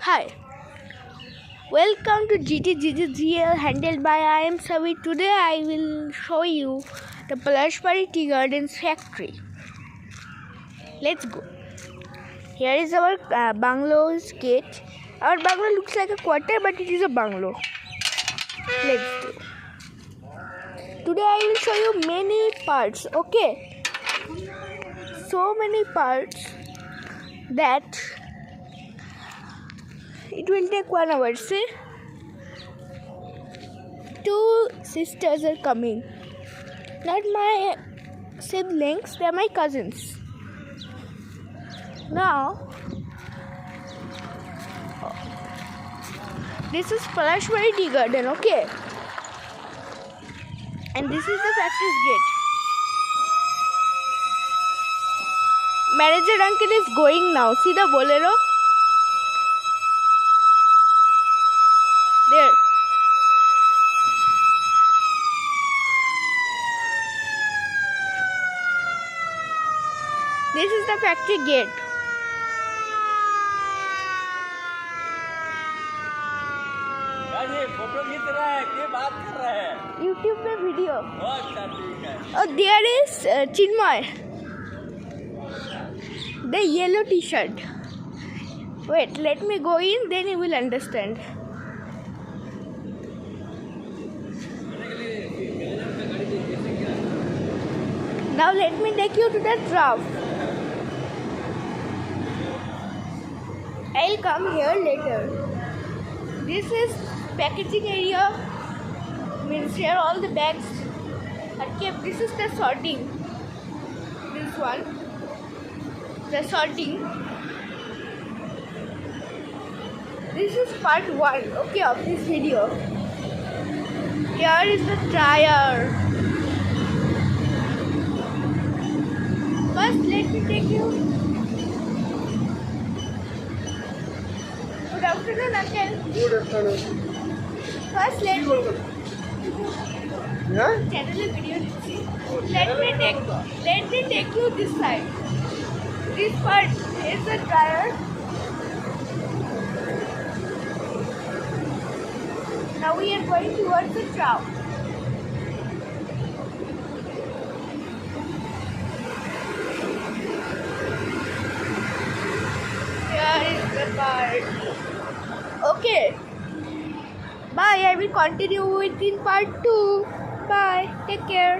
Hi, welcome to GTGGGL handled by I am Savi. Today I will show you the Palashpari Tea Gardens factory. Let's go. Here is our bungalow's gate. Our bungalow looks like a quarter, but it is a bungalow. Let's go. Today I will show you many parts. Okay, so many parts that it will take 1 hour. See, two sisters are coming. Not my siblings, they are my cousins. Now, this is Palashpari Tea Garden, okay? And this is the factory's gate. Manager uncle is going now. See the bolero? There. This is the factory gate. ये photo खींच रहा है कि बात कर रहा है YouTube पे वीडियो. अच्छा ठीक है Oh, there is Chinmay. The yellow t-shirt. Wait, let me go in, then you will understand. Now let me take you to the trough. I'll come here later. This is packaging area. Means here all the bags are kept. This is the sorting. This one. The sorting. This is part 1, okay, of this video. Here is the dryer. First, let me take you. Good afternoon, uncle. Good afternoon. First, let Yeah? channel video. Let me take you this side. This part is the dryer. Now we are going towards the trough. Here is the part. Okay. Bye. I will continue with in part 2. Bye. Take care.